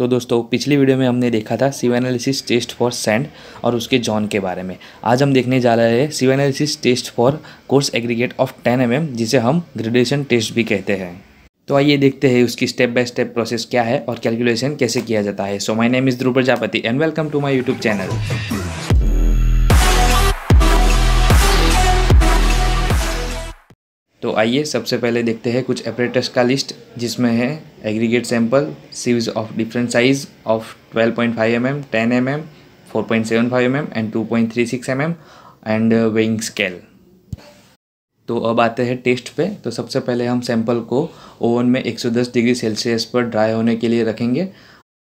तो दोस्तों पिछली वीडियो में हमने देखा था सीव एनालिसिस टेस्ट फॉर सैंड और उसके जॉन के बारे में। आज हम देखने जा रहे हैं sieve analysis test for coarse aggregate of 10 mm, जिसे हम ग्रेडेशन टेस्ट भी कहते हैं। तो आइए देखते हैं उसकी स्टेप बाय स्टेप प्रोसेस क्या है और कैलकुलेशन कैसे किया जाता है। So my name is Dhruv Prajapati and welcome to my YouTube channel. तो आइए सबसे पहले देखते हैं कुछ एपरेटस का लिस्ट, जिसमें है aggregate sample, sieves of different size of 12.5 mm, 10 mm, 4.75 mm and 2.36 mm and weighing scale. तो अब आते हैं टेस्ट पे। तो सबसे पहले हम सैंपल को ओवन में 110 डिग्री सेल्सियस पर ड्राई होने के लिए रखेंगे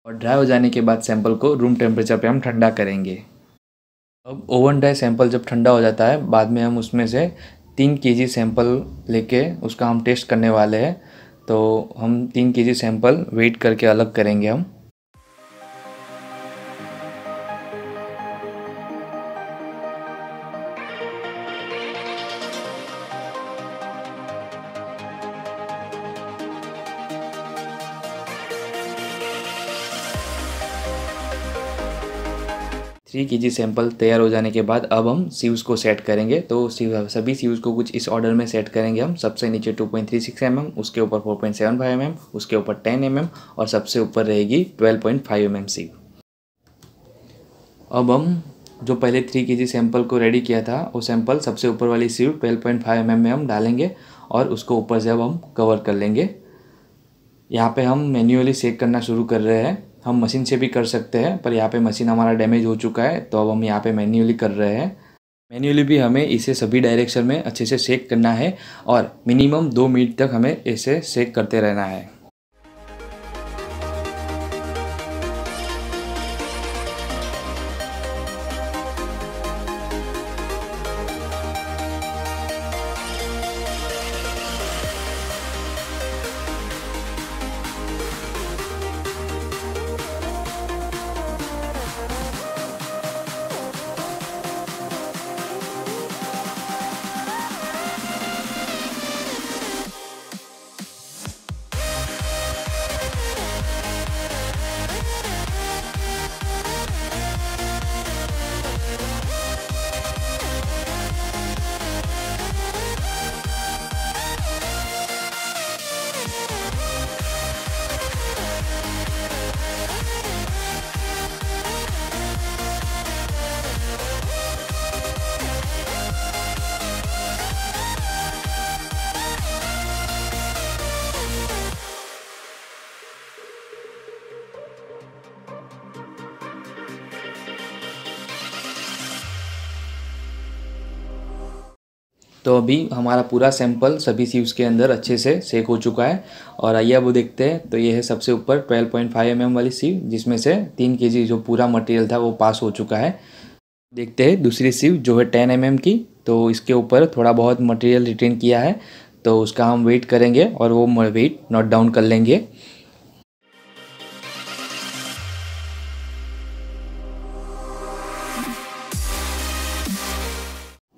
और ड्राई हो जाने के बाद सैंपल को रूम टेम्परेचर पे हम ठंडा करेंगे। अब ओवन ड्राई सैंपल जब ठंडा हो जाता है, बाद में हम उसमें से 3 kg सैंपल लेके उसका हम टेस्ट करने वाले हैं। तो हम 3 kg सैंपल वेट करके अलग करेंगे हम। थ्री kg सैंपल तैयार हो जाने के बाद अब हम सीव्स को सेट करेंगे। तो सभी सीव्स को कुछ इस ऑर्डर में सेट करेंगे हम। सबसे नीचे 2.36 mm, उसके ऊपर 4.75 mm, उसके ऊपर 10 mm और सबसे ऊपर रहेगी 12.5 mm सीव। अब हम जो पहले 3 kg सैंपल को रेडी किया था, वो सैंपल सबसे ऊपर वाली सीव 12.5 mm में हम डालेंगे और उसको ऊपर से अब हम कवर कर लेंगे। यहाँ पे हम मैन्युअली सेक करना शुरू कर रहे हैं। हम मशीन से भी कर सकते हैं, पर यहाँ पे मशीन हमारा डैमेज हो चुका है, तो अब हम यहाँ पे मैन्युअली कर रहे हैं। मैन्युअली भी हमें इसे सभी डायरेक्शन में अच्छे से सेक करना है और मिनिमम 2 मिनट तक हमें इसे सेक करते रहना है। तो अभी हमारा पूरा सैंपल सभी सीव्स के अंदर अच्छे से सेक हो चुका है और आइए अब वो देखते हैं। तो ये है सबसे ऊपर 12.5 mm वाली सीव, जिसमें से 3 kg जो पूरा मटेरियल था वो पास हो चुका है। देखते हैं दूसरी सीव जो है 10 mm की। तो इसके ऊपर थोड़ा बहुत मटेरियल रिटेन किया है, तो उसका हम वेट करेंगे और वो वेट नोट डाउन कर लेंगे।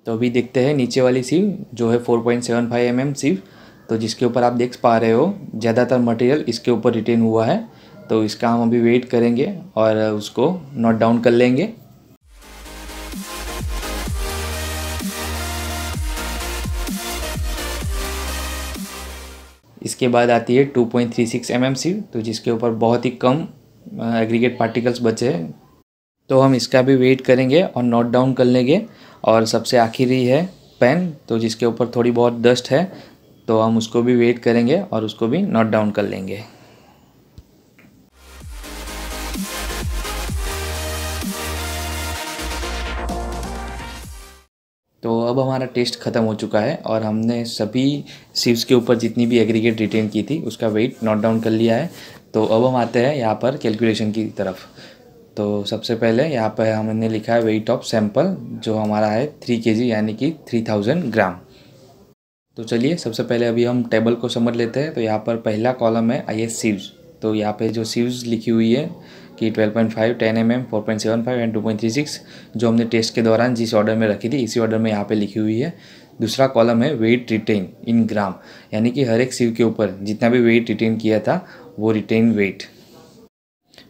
तो अभी देखते हैं नीचे वाली सीव जो है 4.75 mm सीव। तो जिसके ऊपर आप देख पा रहे हो ज़्यादातर मटेरियल इसके ऊपर रिटेन हुआ है, तो इसका हम अभी वेट करेंगे और उसको नोट डाउन कर लेंगे। इसके बाद आती है 2.36 mm सीव, तो जिसके ऊपर बहुत ही कम एग्रीगेट पार्टिकल्स बचे हैं, तो हम इसका भी वेट करेंगे और नोट डाउन कर लेंगे। और सबसे आखिरी है पेन, तो जिसके ऊपर थोड़ी बहुत डस्ट है, तो हम उसको भी वेट करेंगे और उसको भी नोट डाउन कर लेंगे। तो अब हमारा टेस्ट ख़त्म हो चुका है और हमने सभी सीव्स के ऊपर जितनी भी एग्रीगेट रिटेन की थी उसका वेट नोट डाउन कर लिया है। तो अब हम आते हैं यहाँ पर कैलकुलेशन की तरफ। तो सबसे पहले यहाँ पर हमने लिखा है वेट ऑफ सैंपल, जो हमारा है 3 kg यानी कि 3000 ग्राम। तो चलिए सबसे पहले अभी हम टेबल को समझ लेते हैं। तो यहाँ पर पहला कॉलम है आई एस सीव्स। तो यहाँ पे जो सीव्स लिखी हुई है कि 12.5, 10 mm, 4.75 एंड 2.36 जो हमने टेस्ट के दौरान जिस ऑर्डर में रखी थी इसी ऑर्डर में यहाँ पे लिखी हुई है। दूसरा कॉलम है वेट रिटेन इन ग्राम, यानी कि हर एक सीव के ऊपर जितना भी वेट रिटेन किया था वो रिटेन वेट।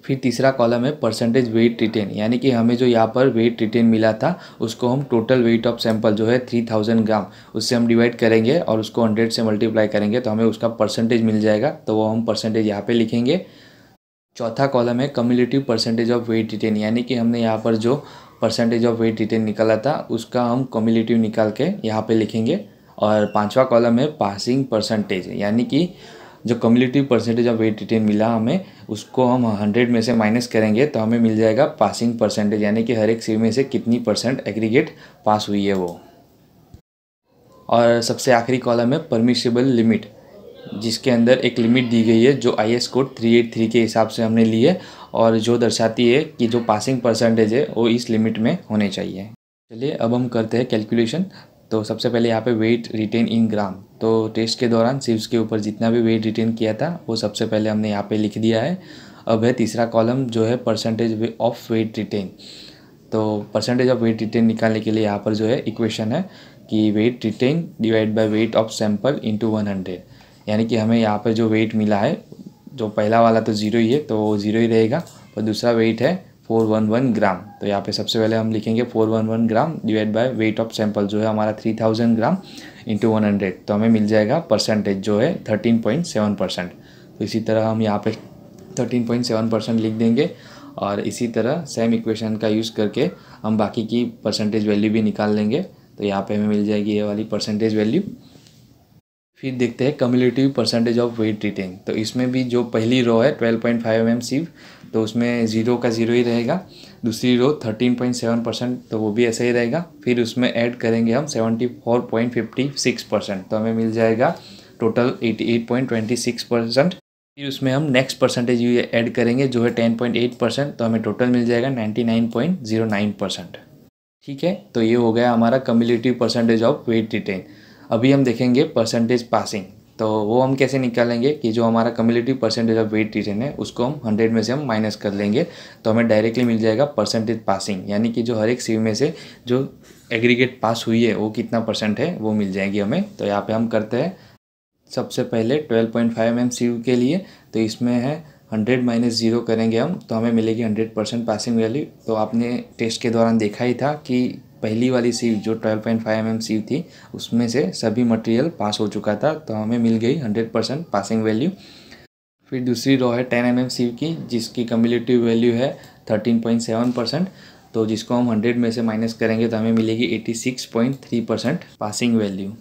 फिर तीसरा कॉलम है परसेंटेज वेट रिटेन, यानी कि हमें जो यहाँ पर वेट रिटेन मिला था उसको हम टोटल वेट ऑफ सैंपल जो है 3000 ग्राम उससे हम डिवाइड करेंगे और उसको 100 से मल्टीप्लाई करेंगे तो हमें उसका परसेंटेज मिल जाएगा, तो वो हम परसेंटेज यहाँ पे लिखेंगे। चौथा कॉलम है cumulative percentage of weight retained, यानी कि हमने यहाँ पर जो परसेंटेज ऑफ वेट रिटेन निकाला था उसका हम कम्युलेटिव निकाल के यहाँ पे लिखेंगे। और पांचवा कॉलम है पासिंग परसेंटेज, यानी कि जो cumulative percentage of weight retained मिला हमें उसको हम 100 में से माइनस करेंगे तो हमें मिल जाएगा पासिंग परसेंटेज, यानी कि हर एक सीव में से कितनी परसेंट एग्रीगेट पास हुई है वो। और सबसे आखिरी कॉलम है परमिसिबल लिमिट, जिसके अंदर एक लिमिट दी गई है जो IS कोड 383 के हिसाब से हमने ली है और जो दर्शाती है कि जो पासिंग परसेंटेज है वो इस लिमिट में होने चाहिए। चलिए अब हम करते हैं कैलकुलेशन। तो सबसे पहले यहाँ पे वेट रिटेन इन ग्राम, तो टेस्ट के दौरान सीव्स के ऊपर जितना भी वेट रिटेन किया था वो सबसे पहले हमने यहाँ पे लिख दिया है। अब है तीसरा कॉलम जो है परसेंटेज ऑफ वेट रिटेन। तो परसेंटेज ऑफ वेट रिटेन निकालने के लिए यहाँ पर जो है इक्वेशन है कि weight retained divide by weight of sample into 100, यानी कि हमें यहाँ पर जो वेट मिला है जो पहला वाला तो 0 ही है तो वो 0 ही रहेगा, और दूसरा वेट है 411 ग्राम, तो यहाँ पे सबसे पहले हम लिखेंगे 411 gram divide by weight of sample जो है हमारा 3000 ग्राम इंटू 100, तो हमें मिल जाएगा परसेंटेज जो है 13.7%। तो इसी तरह हम यहाँ पे 13.7% लिख देंगे और इसी तरह सेम इक्वेशन का यूज़ करके हम बाकी की परसेंटेज वैल्यू भी निकाल लेंगे, तो यहाँ पे हमें मिल जाएगी ये वाली परसेंटेज वैल्यू। फिर देखते हैं cumulative percentage of weight retained, तो इसमें भी जो पहली रो है 12.5 mm सीव, तो उसमें 0 का 0 ही रहेगा। दूसरी रो 13.7%, तो वो भी ऐसा ही रहेगा। फिर उसमें ऐड करेंगे हम 74.56%, तो हमें मिल जाएगा टोटल 88.26%। फिर उसमें हम नेक्स्ट परसेंटेज ऐड करेंगे जो है 10.8%, तो हमें टोटल मिल जाएगा 99.09%। ठीक है, तो ये हो गया हमारा cumulative percentage of weight retained. अभी हम देखेंगे परसेंटेज पासिंग, तो वो हम कैसे निकालेंगे कि जो हमारा cumulative percentage of weight retained है उसको हम 100 में से हम माइनस कर लेंगे तो हमें डायरेक्टली मिल जाएगा परसेंटेज पासिंग, यानी कि जो हर एक सीव में से जो एग्रीगेट पास हुई है वो कितना परसेंट है वो मिल जाएगी हमें। तो यहाँ पे हम करते हैं सबसे पहले 12.5 mm सीव के लिए, तो इसमें है 100 माइनस 0 करेंगे हम तो हमें मिलेगी 100% पासिंग वैल्यू। तो आपने टेस्ट के दौरान देखा ही था कि पहली वाली सीव जो 12.5 mm सीव थी उसमें से सभी मटेरियल पास हो चुका था, तो हमें मिल गई 100% पासिंग वैल्यू। फिर दूसरी रो है 10 mm सीव की जिसकी कम्युलेटिव वैल्यू है 13.7%, तो जिसको हम 100 में से माइनस करेंगे तो हमें मिलेगी 86.3% पासिंग वैल्यू।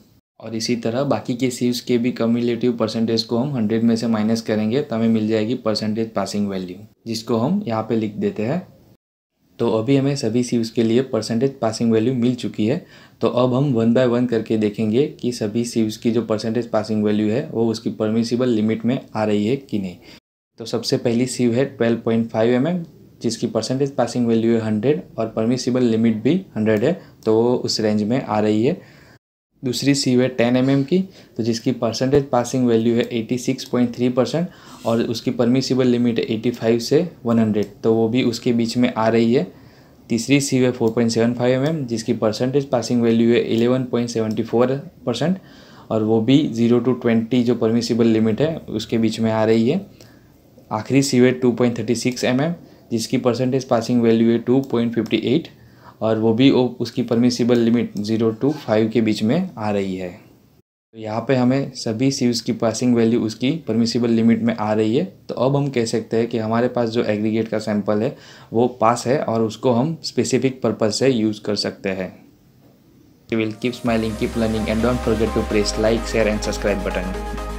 और इसी तरह बाकी के सीव्स के भी कम्युलेटिव परसेंटेज को हम 100 में से माइनस करेंगे तो हमें मिल जाएगी परसेंटेज पासिंग वैल्यू, जिसको हम यहाँ पे लिख देते हैं। तो अभी हमें सभी सीव्स के लिए परसेंटेज पासिंग वैल्यू मिल चुकी है, तो अब हम 1 बाय 1 करके देखेंगे कि सभी सीव्स की जो परसेंटेज पासिंग वैल्यू है वो उसकी परमिसिबल लिमिट में आ रही है कि नहीं। तो सबसे पहली सीव है 12.5 mm जिसकी परसेंटेज पासिंग वैल्यू है 100 और परमिसिबल लिमिट भी 100 है, तो वो उस रेंज में आ रही है। दूसरी सीव है 10 mm की, तो जिसकी परसेंटेज पासिंग वैल्यू है 86.3% और उसकी परमिसिबल लिमिट है 85 से 100, तो वो भी उसके बीच में आ रही है। तीसरी सीव है 4.75 mm जिसकी परसेंटेज पासिंग वैल्यू है 11.74% और वो भी 0 to 20 जो परमिसिबल लिमिट है उसके बीच में आ रही है। आखिरी सीव है 2.36 mm जिसकी परसेंटेज पासिंग वैल्यू है 2.58 और वो भी उसकी परमिसिबल लिमिट 0 to 5 के बीच में आ रही है। तो यहाँ पे हमें सभी सीव्स की पासिंग वैल्यू उसकी परमिसिबल लिमिट में आ रही है, तो अब हम कह सकते हैं कि हमारे पास जो एग्रीगेट का सैंपल है वो पास है और उसको हम स्पेसिफिक पर्पज से यूज़ कर सकते हैं। You will keep smiling, keep learning and don't forget to press like, share and subscribe button.